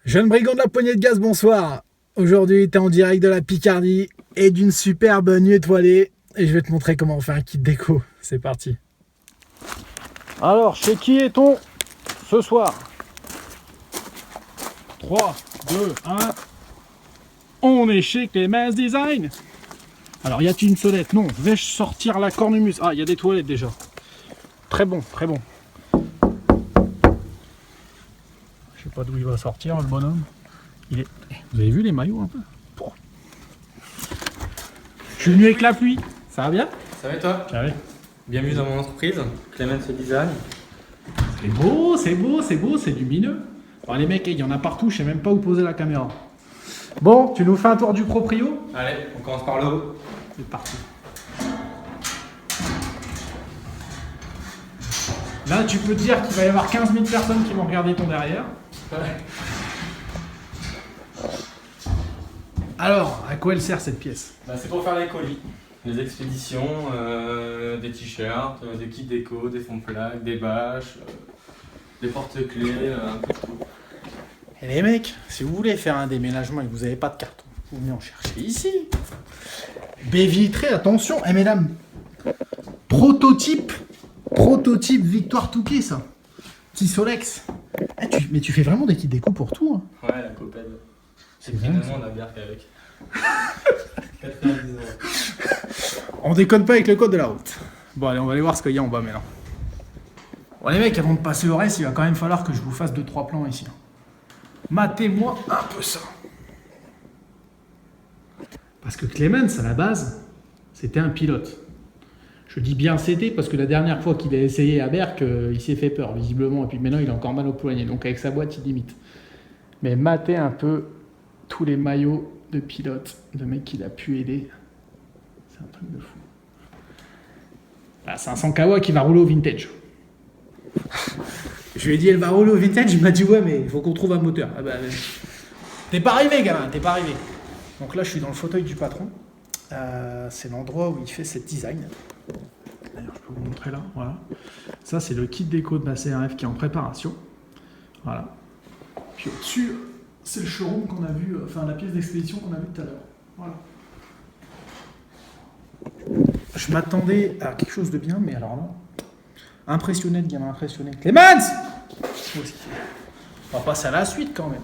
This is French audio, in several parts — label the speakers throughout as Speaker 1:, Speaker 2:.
Speaker 1: Jeune brigand de la poignée de gaz, bonsoir. Aujourd'hui, t'es en direct de la Picardie et d'une superbe nuit étoilée. Et je vais te montrer comment on fait un kit déco. C'est parti. Alors, chez qui est-on ce soir? 3, 2, 1. On est chez Clemens Design. Alors, y a-t-il une sonnette? Non. Vais-je sortir la cornemuse? Ah, il y a des toilettes déjà. Très bon, très bon. Je sais pas d'où il va sortir, le bonhomme. Il est... Vous avez vu les maillots un peu? Je suis venu avec la pluie. Ça va bien?
Speaker 2: Ça va et toi?
Speaker 1: Ça va.
Speaker 2: Bienvenue dans mon entreprise, Clemens Design.
Speaker 1: C'est beau, c'est beau, c'est beau, c'est lumineux. Alors les mecs, il y en a partout, je sais même pas où poser la caméra. Bon, tu nous fais un tour du proprio?
Speaker 2: Allez, on commence par le haut.
Speaker 1: C'est parti. Là, tu peux te dire qu'il va y avoir 15 000 personnes qui vont regarder ton derrière. Alors, à quoi elle sert cette pièce?
Speaker 2: C'est pour faire les colis, les expéditions, des t-shirts, des kits déco, des fonds de plaques, des bâches, des porte-clés, un peu de tout.
Speaker 1: Et les mecs, si vous voulez faire un déménagement et que vous n'avez pas de carton, vous venez en chercher ici. Baie vitrée, attention, mesdames. Prototype Victoire Touquet, ça. Petit Solex. Mais tu fais vraiment des kits déco pour tout, hein.
Speaker 2: Ouais, la copède.
Speaker 1: C'est bien,
Speaker 2: finalement la bière qu'avec. 90 €.
Speaker 1: On déconne pas avec le code de la route. Bon, allez, on va aller voir ce qu'il y a en bas maintenant. Bon, les mecs, avant de passer au reste, il va quand même falloir que je vous fasse 2-3 plans ici. Matez-moi un peu ça. Parce que Clemens, à la base, c'était un pilote. Je dis bien c'était parce que la dernière fois qu'il a essayé à Berck, il s'est fait peur, visiblement. Et puis maintenant, il a encore mal au poignet. Donc avec sa boîte, il limite. Mais matez un peu tous les maillots de pilote, de mecs qu'il a pu aider. C'est un truc de fou. Là, c'est un Sankawa qui va rouler au vintage. Je lui ai dit, elle va rouler au vintage. Il m'a dit, ouais, mais il faut qu'on trouve un moteur. Ah bah, t'es pas arrivé, gamin, t'es pas arrivé. Donc là, je suis dans le fauteuil du patron. C'est l'endroit où il fait ses designs. D'ailleurs, je peux vous montrer là. Voilà. Ça, c'est le kit déco de la CRF qui est en préparation. Voilà. Puis au-dessus, c'est le showroom qu'on a vu, enfin la pièce d'expédition qu'on a vue tout à l'heure. Voilà. Je m'attendais à quelque chose de bien, mais alors non. Impressionné, le gamin impressionné. Clemens! On va passer à la suite quand même.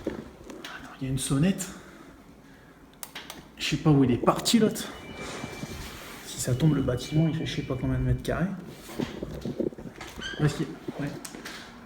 Speaker 1: Alors, il y a une sonnette. Je sais pas où il est parti l'autre. Si ça tombe, le bâtiment, il fait je sais pas combien de mètres carrés. Ouais.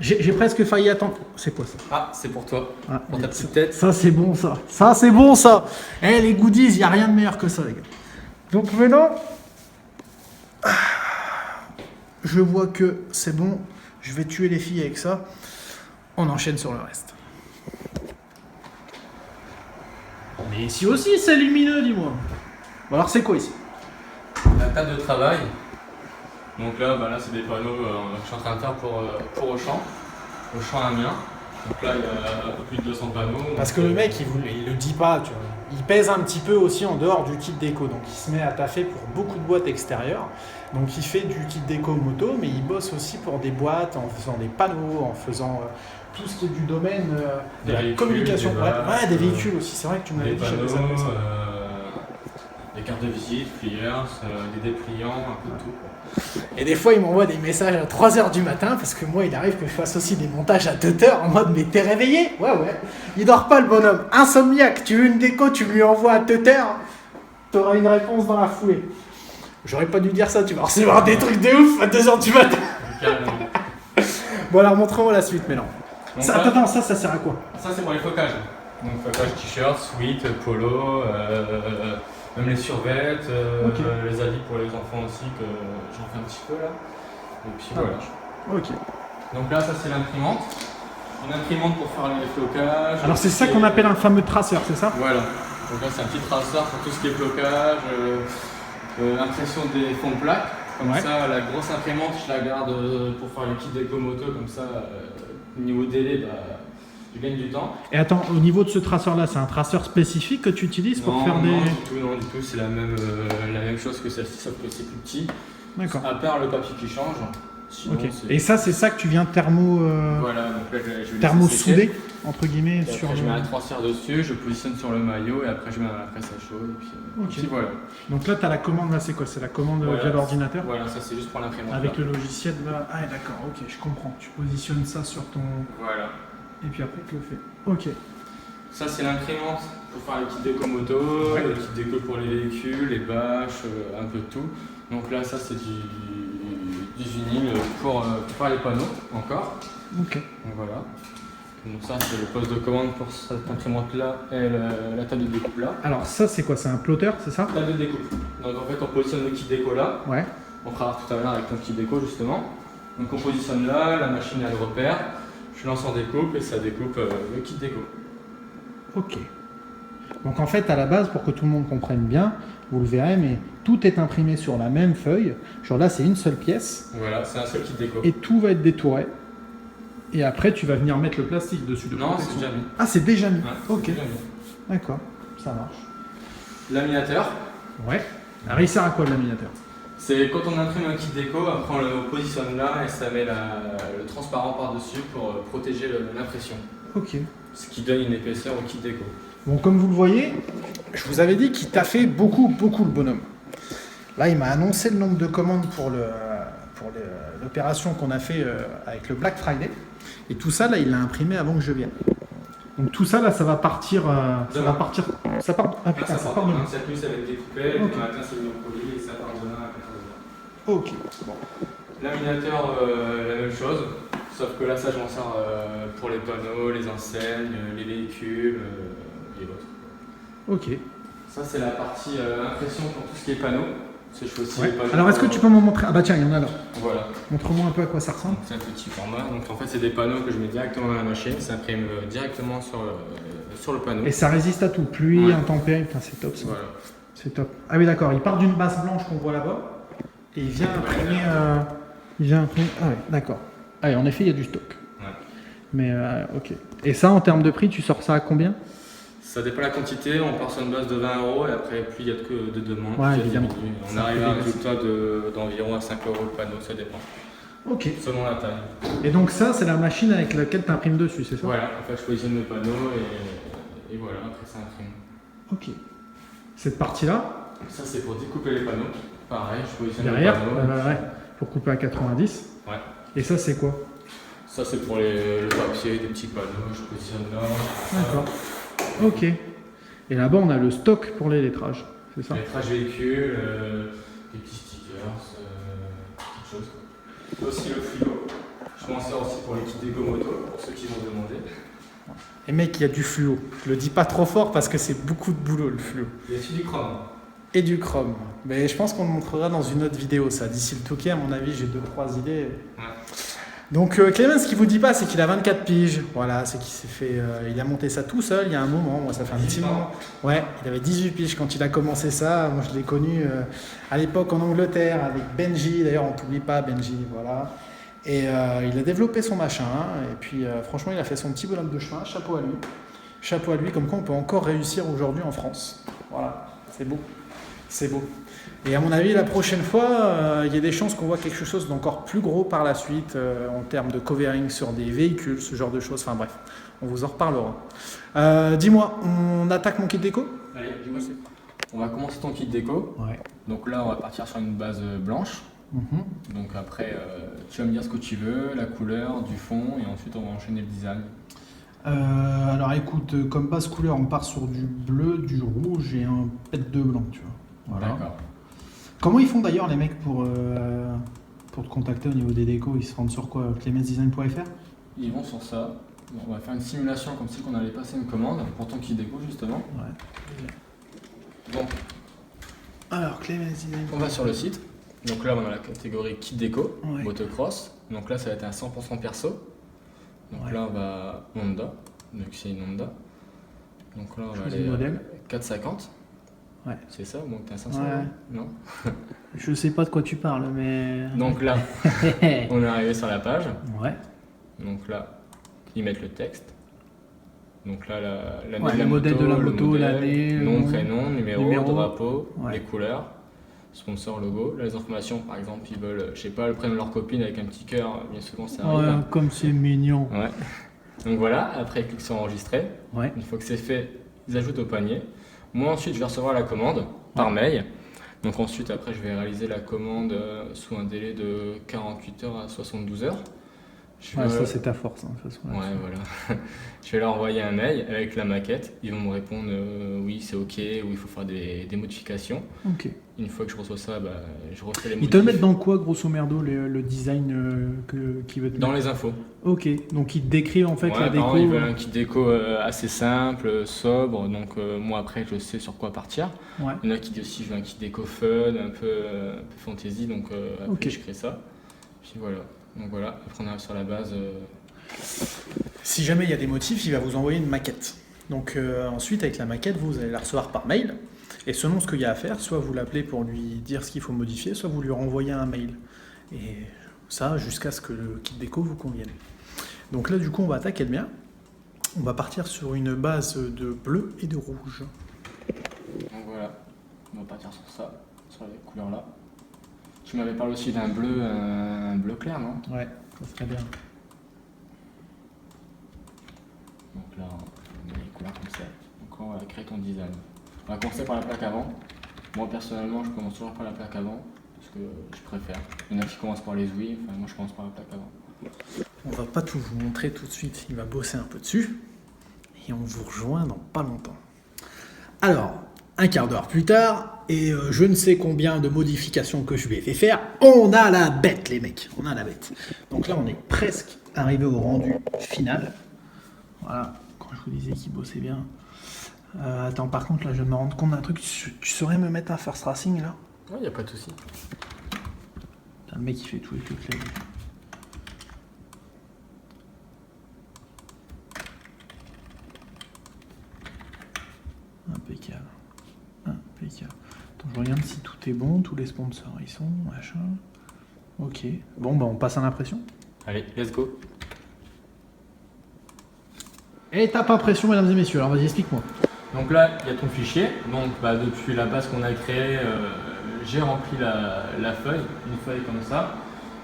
Speaker 1: J'ai presque failli attendre. C'est quoi ça?
Speaker 2: Ah, c'est pour toi,
Speaker 1: Ah,
Speaker 2: pour ta petite tête.
Speaker 1: Ça, c'est bon, ça. Ça, c'est bon, ça. Eh, les goodies, il n'y a rien de meilleur que ça, les gars. Donc maintenant, je vois que c'est bon. Je vais tuer les filles avec ça. On enchaîne sur le reste. Mais ici aussi, c'est lumineux, dis-moi. Bon, alors, c'est quoi ici?
Speaker 2: La table de travail. Donc là, c'est des panneaux que je suis en train de faire pour Auchan Amiens. Donc là, il y a un peu plus de 200 panneaux.
Speaker 1: Parce que le mec, il le dit pas, tu vois. Il pèse un petit peu aussi en dehors du kit déco. Donc il se met à taffer pour beaucoup de boîtes extérieures. Donc il fait du kit déco moto, mais il bosse aussi pour des boîtes en faisant des panneaux, en faisant tout ce qui est du domaine de la communication. Des véhicules aussi. C'est vrai que tu me l'avais
Speaker 2: des
Speaker 1: dit, j'avais
Speaker 2: panneaux,
Speaker 1: zappé ça.
Speaker 2: des cartes de visite, flyers, des dépliants, un peu de tout.
Speaker 1: Et des fois, il m'envoie des messages à 3h du matin, parce que moi, il arrive que je fasse aussi des montages à 2h en mode, mais t'es réveillé? Ouais. Il dort pas, le bonhomme. Insomniaque. Tu veux une déco, tu lui envoies à 2h, t'auras une réponse dans la foulée. J'aurais pas dû dire ça, tu vas recevoir des trucs de ouf à 2h du matin. Bon, alors, montre-moi la suite maintenant. Ça, attends, ça sert à quoi?
Speaker 2: Ça, c'est pour les flocages. Donc, flocage t-shirt, sweat, polo, même les survêtes, les habits pour les enfants aussi, que j'en fais un petit peu là. Et puis voilà.
Speaker 1: Ok.
Speaker 2: Donc là, ça c'est l'imprimante. Une imprimante pour faire les flocages.
Speaker 1: Alors c'est ça qu'on appelle un fameux traceur, c'est ça?
Speaker 2: Voilà. Donc là, c'est un petit traceur pour tout ce qui est flocage, impression des fonds de plaques. Comme ça, la grosse imprimante, je la garde pour faire les kits déco-moto. Comme ça, niveau délai, je gagne du temps.
Speaker 1: Et attends, au niveau de ce traceur-là, c'est un traceur spécifique que tu utilises pour faire des...
Speaker 2: Non, du tout, c'est la même chose que celle-ci, sauf que c'est plus petit.
Speaker 1: D'accord.
Speaker 2: À part le papier qui change. Sinon,
Speaker 1: Ok.
Speaker 2: c'est-
Speaker 1: Et ça, c'est ça que tu viens
Speaker 2: Voilà, donc là, je vais laisser
Speaker 1: thermo-soudé,
Speaker 2: sécher.
Speaker 1: entre guillemets,
Speaker 2: Et
Speaker 1: sur
Speaker 2: après, je
Speaker 1: le...
Speaker 2: mets un transfert dessus, je positionne sur le maillot et après je mets dans la presse à chaud. Et
Speaker 1: Ok.
Speaker 2: puis voilà.
Speaker 1: Donc là, tu as la commande, là, c'est quoi? C'est la commande
Speaker 2: Voilà.
Speaker 1: via l'ordinateur?
Speaker 2: Voilà, ça c'est juste pour l'imprimante.
Speaker 1: Avec
Speaker 2: là.
Speaker 1: le logiciel là. Ah, d'accord, ok, je comprends. Tu positionnes ça sur ton.
Speaker 2: Voilà.
Speaker 1: Et puis après, tu le fais. Ok.
Speaker 2: Ça c'est l'imprimante pour faire les kits déco moto,
Speaker 1: Ouais.
Speaker 2: les kits déco pour les véhicules, les bâches, un peu de tout. Donc là, ça c'est du vinyle pour faire les panneaux encore.
Speaker 1: Ok.
Speaker 2: Donc voilà. Donc ça c'est le poste de commande pour cette imprimante là et la table de découpe là.
Speaker 1: Alors, ça, c'est quoi? C'est un plotter, c'est ça?
Speaker 2: Table de découpe. Donc en fait on positionne le kit déco là.
Speaker 1: Ouais.
Speaker 2: On fera tout à l'heure avec ton kit déco justement. Donc on positionne là, la machine elle repère, je lance en découpe et ça découpe le kit déco.
Speaker 1: Ok. Donc en fait, à la base, pour que tout le monde comprenne bien, vous le verrez, mais tout est imprimé sur la même feuille. Genre là, c'est une seule pièce.
Speaker 2: Voilà, c'est un seul kit déco.
Speaker 1: Et tout va être détouré. Et après, tu vas venir mettre le plastique dessus de
Speaker 2: Non,
Speaker 1: protection.
Speaker 2: c'est déjà mis.
Speaker 1: Ah, c'est déjà mis.
Speaker 2: Ouais, c'est
Speaker 1: Ok.
Speaker 2: déjà mis.
Speaker 1: D'accord. Ça marche.
Speaker 2: Laminateur,
Speaker 1: Ouais. Alors, il sert à quoi le laminateur?
Speaker 2: c'est quand on imprime un kit déco, après on le positionne là et ça met le transparent par-dessus pour protéger l'impression.
Speaker 1: Ok.
Speaker 2: Ce qui donne une épaisseur au kit déco.
Speaker 1: Bon, comme vous le voyez, je vous avais dit qu'il t'a fait beaucoup le bonhomme. Là, il m'a annoncé le nombre de commandes pour l'opération qu'on a fait avec le Black Friday. Et tout ça, là, il l'a imprimé avant que je vienne. Donc tout ça, là, ça va partir... ça va partir... Ça part... Ah
Speaker 2: Là,
Speaker 1: putain,
Speaker 2: ça
Speaker 1: ça
Speaker 2: part
Speaker 1: part
Speaker 2: demain,
Speaker 1: demain.
Speaker 2: cette nuit ça va être découpé, le matin c'est mis en colis et ça part demain à 14h.
Speaker 1: Ok. Bon.
Speaker 2: Laminateur, la même chose, sauf que là ça je m'en sers pour les panneaux, les enseignes, les véhicules et autres.
Speaker 1: Ok.
Speaker 2: Ça c'est la partie impression pour tout ce qui est panneaux. Parce que je fais aussi
Speaker 1: Ouais.
Speaker 2: les panneaux.
Speaker 1: Alors, est-ce que tu peux me montrer... Ah bah tiens, il y en a là.
Speaker 2: Voilà.
Speaker 1: Montre-moi un peu à quoi ça ressemble.
Speaker 2: Donc, c'est un petit format. Donc en fait c'est des panneaux que je mets directement dans la machine, ça imprime directement sur le panneau.
Speaker 1: Et ça résiste à tout. Pluie,
Speaker 2: Ouais.
Speaker 1: intempéries. Putain, c'est top ça.
Speaker 2: Voilà.
Speaker 1: C'est top. Ah oui, d'accord. Il part d'une base blanche qu'on voit là-bas. Et il vient imprimer... Ah ouais, d'accord. Ah, et en effet, il y a du stock.
Speaker 2: Ouais.
Speaker 1: Mais ok. Et ça, en termes de prix, tu sors ça à combien?
Speaker 2: Ça dépend de la quantité, on part sur une base de 20 € et après plus il y a que de demandes,
Speaker 1: Ouais,
Speaker 2: plus il y a
Speaker 1: évidemment.
Speaker 2: diminue. On
Speaker 1: Ça
Speaker 2: arrive
Speaker 1: fait
Speaker 2: à un
Speaker 1: des
Speaker 2: résultat d'environ à 5 € le panneau, ça dépend.
Speaker 1: Ok.
Speaker 2: Selon la taille.
Speaker 1: Et donc ça, c'est la machine avec laquelle tu imprimes dessus, c'est ça?
Speaker 2: Voilà, en fait je positionne le panneau et voilà, après ça imprime.
Speaker 1: Ok. Cette partie-là,
Speaker 2: Ça c'est pour découper les panneaux. Pareil, je positionne
Speaker 1: derrière,
Speaker 2: le panneau.
Speaker 1: ouais, pour couper à 90.
Speaker 2: Ouais.
Speaker 1: Et ça, c'est quoi?
Speaker 2: Ça c'est pour le papier, des petits panneaux, je positionne là.
Speaker 1: D'accord. Ok. Et là-bas, on a le stock pour les lettrages, c'est ça?
Speaker 2: Lettrage véhicule, des petits stickers, petites choses. Quoi. Aussi le fluo. Je m'en sers aussi pour les kits déco moto, pour ceux qui vont demander.
Speaker 1: Et mec, il y a du fluo. Je le dis pas trop fort parce que c'est beaucoup de boulot, le fluo.
Speaker 2: Il y a aussi du chrome.
Speaker 1: Et du chrome. Mais je pense qu'on le montrera dans une autre vidéo, ça. D'ici le Touquet, à mon avis, j'ai 2-3 idées.
Speaker 2: Ouais.
Speaker 1: Donc Clément, ce qu'il vous dit pas, c'est qu'il a 24 piges. Voilà, c'est qu'il s'est fait. Il a monté ça tout seul il y a un moment. Moi, ça fait un petit moment. Ouais, il avait 18 piges quand il a commencé ça. Moi, je l'ai connu à l'époque en Angleterre avec Benji. D'ailleurs, on t'oublie pas, Benji. Voilà. Et il a développé son machin. Et puis, franchement, il a fait son petit bonhomme de chemin. Chapeau à lui. Chapeau à lui. Comme quoi, on peut encore réussir aujourd'hui en France. Voilà, c'est beau. C'est beau. Et à mon avis, la prochaine fois, il y a des chances qu'on voit quelque chose d'encore plus gros par la suite en termes de covering sur des véhicules, ce genre de choses. Enfin bref, on vous en reparlera. Dis-moi, on attaque mon kit déco?
Speaker 2: Allez, dis-moi. On va commencer ton kit déco.
Speaker 1: Ouais.
Speaker 2: Donc là, on va partir sur une base blanche. Donc après, tu vas me dire ce que tu veux, la couleur, du fond, et ensuite on va enchaîner le design.
Speaker 1: Alors écoute, comme base couleur, on part sur du bleu, du rouge et un pet de blanc, tu vois. Voilà.
Speaker 2: D'accord.
Speaker 1: Comment ils font d'ailleurs les mecs pour te contacter au niveau des décos? Ils se rendent sur quoi? clemensdesign.fr?
Speaker 2: Ils vont sur ça. Bon, on va faire une simulation comme si on allait passer une commande pour ton kit déco justement.
Speaker 1: Ouais.
Speaker 2: Donc,
Speaker 1: Alors clemensdesign.
Speaker 2: on va sur le site. Donc là, on a la catégorie kit déco,
Speaker 1: Ouais.
Speaker 2: motocross. Donc là, ça va être un 100% perso. Donc
Speaker 1: Ouais.
Speaker 2: là, on va Honda. Donc c'est une Honda. Donc là, on va
Speaker 1: Choisis
Speaker 2: aller
Speaker 1: le modèle.
Speaker 2: 450.
Speaker 1: Ouais.
Speaker 2: C'est ça, ou t'es à 500
Speaker 1: Ouais.
Speaker 2: euros Non.
Speaker 1: Je sais pas de quoi tu parles, mais.
Speaker 2: Donc là, on est arrivé sur la page.
Speaker 1: Ouais.
Speaker 2: Donc là, ils mettent le texte. Donc là, l'année
Speaker 1: Ouais,
Speaker 2: de la
Speaker 1: le modèle
Speaker 2: moto,
Speaker 1: de la
Speaker 2: le
Speaker 1: moto,
Speaker 2: modèle,
Speaker 1: l'année,
Speaker 2: nom, prénom, numéro,
Speaker 1: numéro.
Speaker 2: drapeau,
Speaker 1: Ouais.
Speaker 2: les couleurs. sponsor, logo. Là, les informations, par exemple, ils veulent, je sais pas, le prénom de leur copine avec un petit cœur, bien souvent ça arrive.
Speaker 3: Ouais, comme c'est mignon.
Speaker 2: Ouais. Donc voilà, après ils cliquent sur enregistrer.
Speaker 3: Ouais.
Speaker 2: Une fois que c'est fait, ils ajoutent au panier. Moi ensuite je vais recevoir la commande par mail. Donc ensuite après je vais réaliser la commande sous un délai de 48 heures à 72 heures.
Speaker 3: Ouais, ça c'est ta force, hein, de toute façon.
Speaker 2: Ouais, voilà. Je vais leur envoyer un mail avec la maquette. Ils vont me répondre oui, c'est ok, ou il faut faire des modifications.
Speaker 3: Ok.
Speaker 2: Une fois que je reçois ça, je refais les
Speaker 3: Ils
Speaker 2: modifs.
Speaker 3: te le mettent dans quoi, grosso merdo, le design qui veut te
Speaker 2: Dans
Speaker 3: mettre?
Speaker 2: les infos.
Speaker 3: Ok, donc ils te décrivent en fait
Speaker 2: Ouais,
Speaker 3: la déco.
Speaker 2: ils veulent un kit déco assez simple, sobre, donc moi après je sais sur quoi partir.
Speaker 3: Ouais.
Speaker 2: Il y en a qui disent aussi je veux un kit déco fun, un peu fantasy, donc après
Speaker 3: Ok.
Speaker 2: je crée ça. Puis voilà, donc voilà, après on arrive sur la base.
Speaker 1: Si jamais il y a des motifs, il va vous envoyer une maquette. Donc ensuite, avec la maquette, vous allez la recevoir par mail. Et selon ce qu'il y a à faire, soit vous l'appelez pour lui dire ce qu'il faut modifier, soit vous lui renvoyez un mail. Et ça, jusqu'à ce que le kit déco vous convienne. Donc là, du coup, on va attaquer le mien. On va partir sur une base de bleu et de rouge.
Speaker 2: Donc voilà, on va partir sur ça, sur les couleurs là. Tu m'avais parlé aussi d'un bleu clair, non?
Speaker 1: Ouais, ça serait bien.
Speaker 2: Donc là, on met les couleurs comme ça. Donc on va créer ton design. On va commencer par la plaque avant. Moi personnellement, je commence toujours par la plaque avant parce que je préfère. Il y en a qui commencent par les ouïes, enfin moi je commence par la plaque avant.
Speaker 1: On va pas tout vous montrer tout de suite. Il va bosser un peu dessus. Et on vous rejoint dans pas longtemps. Alors, un quart d'heure plus tard, et je ne sais combien de modifications que je lui ai fait faire, on a la bête, les mecs. On a la bête. Donc là, on est presque arrivé au rendu final. Voilà, quand je vous disais qu'il bossait bien. Attends, par contre, là, je me rends compte d'un truc. Tu saurais me mettre un first racing, là?
Speaker 2: Ouais, y a pas de souci.
Speaker 1: Putain, le mec, il fait tout avec le clavier. Impeccable. Impeccable. Attends, je regarde si tout est bon, tous les sponsors ils sont, machin. Ok. Bon, bah on passe à l'impression.
Speaker 2: Allez, let's go.
Speaker 1: Étape impression, mesdames et messieurs. Alors vas-y, explique-moi.
Speaker 2: Donc là, il y a ton fichier. Donc depuis la base qu'on a créée, j'ai rempli la feuille, une feuille comme ça.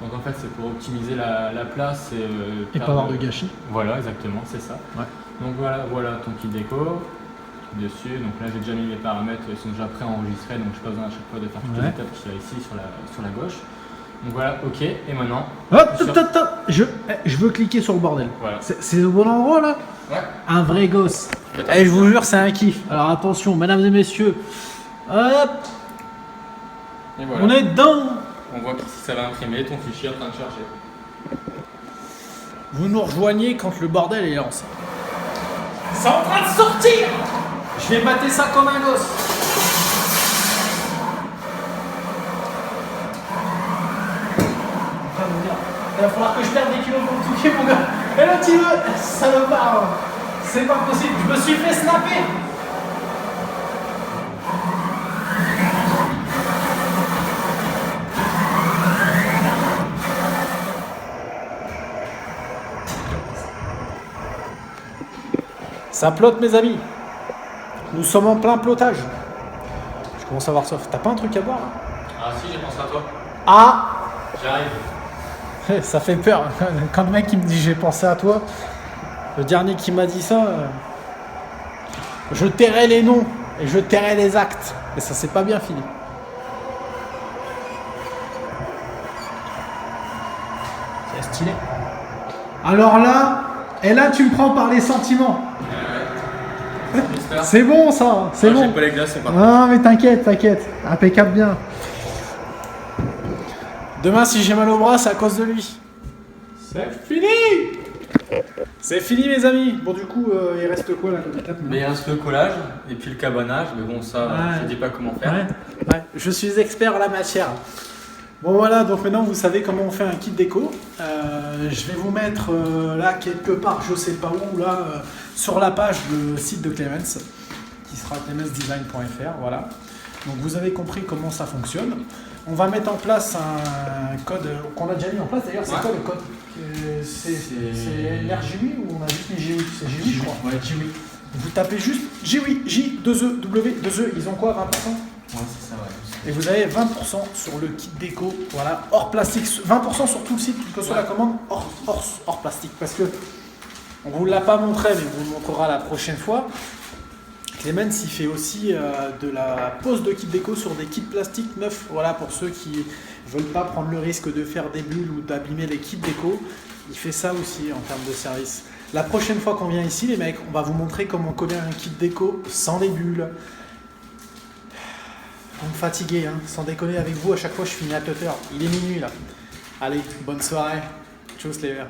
Speaker 2: Donc en fait, c'est pour optimiser la place
Speaker 1: Et pas avoir de gâchis.
Speaker 2: Voilà, exactement, c'est ça.
Speaker 1: Ouais.
Speaker 2: Donc voilà ton kit déco. Dessus, donc là j'ai déjà mis les paramètres, ils sont déjà pré-enregistrés, donc je n'ai pas besoin à chaque fois de faire toutes les étapes qu'il y a ici sur la gauche. Donc voilà, ok, et maintenant.
Speaker 1: Hop, je veux cliquer sur le bordel.
Speaker 2: Voilà.
Speaker 1: C'est au bon endroit là?
Speaker 2: Ouais.
Speaker 1: Un vrai gosse. Et je vous jure, c'est un kiff. Alors attention, mesdames et messieurs. Hop,
Speaker 2: Et voilà.
Speaker 1: on est dedans.
Speaker 2: On voit qu'ici ça va imprimer, ton fichier est en train de charger.
Speaker 1: Vous nous rejoignez quand le bordel est lancé. C'est en train de sortir. Je vais mater ça comme un gosse. Il va falloir que je perde des kilos pour le toucher, mon gars. Et là, tu veux, salopard. C'est pas possible. Je me suis fait snapper. Ça plotte, mes amis. Nous sommes en plein plotage. Je commence à avoir soif. T'as pas un truc à boire là?
Speaker 2: Ah si, j'ai pensé à toi.
Speaker 1: Ah,
Speaker 2: J'arrive.
Speaker 1: ça fait peur. Quand le mec il me dit j'ai pensé à toi, le dernier qui m'a dit ça, je tairai les noms et je tairai les actes. Et ça s'est pas bien fini. C'est stylé. Alors là, et là tu me prends par les sentiments. C'est bon ça, c'est bon.
Speaker 2: J'ai pas les glaces, c'est pas.
Speaker 1: Non mais t'inquiète, impeccable bien. Demain si j'ai mal au bras c'est à cause de lui. C'est fini. C'est fini mes amis. Bon du coup il reste quoi là comme étape?
Speaker 2: Mais il reste le collage et puis le cabanage, mais bon ça,
Speaker 1: Ouais.
Speaker 2: je dis pas comment faire.
Speaker 1: Ouais, je suis expert en la matière. Bon voilà, donc maintenant vous savez comment on fait un kit déco. Je vais vous mettre là quelque part, je sais pas où, là, sur la page le site de Clemens, qui sera clemensdesign.fr, voilà. Donc vous avez compris comment ça fonctionne. On va mettre en place un code qu'on a déjà mis en place d'ailleurs, c'est
Speaker 2: Ouais.
Speaker 1: quoi le code? C'est RGUI ou on a juste mis GUI? C'est GUI je crois.
Speaker 2: Ouais, GUI.
Speaker 1: Vous tapez juste GUI, J2E, W2E, ils ont quoi, 20%?
Speaker 2: Ouais, c'est ça, ouais.
Speaker 1: Et vous avez 20% sur le kit déco, voilà, hors plastique, 20% sur tout le site, que ce soit la commande, hors plastique. Parce que on ne vous l'a pas montré, mais on vous le montrera la prochaine fois. Clemens, il fait aussi de la pose de kit déco sur des kits plastiques neufs. Voilà, pour ceux qui ne veulent pas prendre le risque de faire des bulles ou d'abîmer les kits déco. Il fait ça aussi en termes de service. La prochaine fois qu'on vient ici, les mecs, on va vous montrer comment coller un kit déco sans des bulles. Vous me fatiguez, hein, sans déconner avec vous, à chaque fois je finis à 8h. Il est minuit là. Allez, bonne soirée. Tchuss les verts.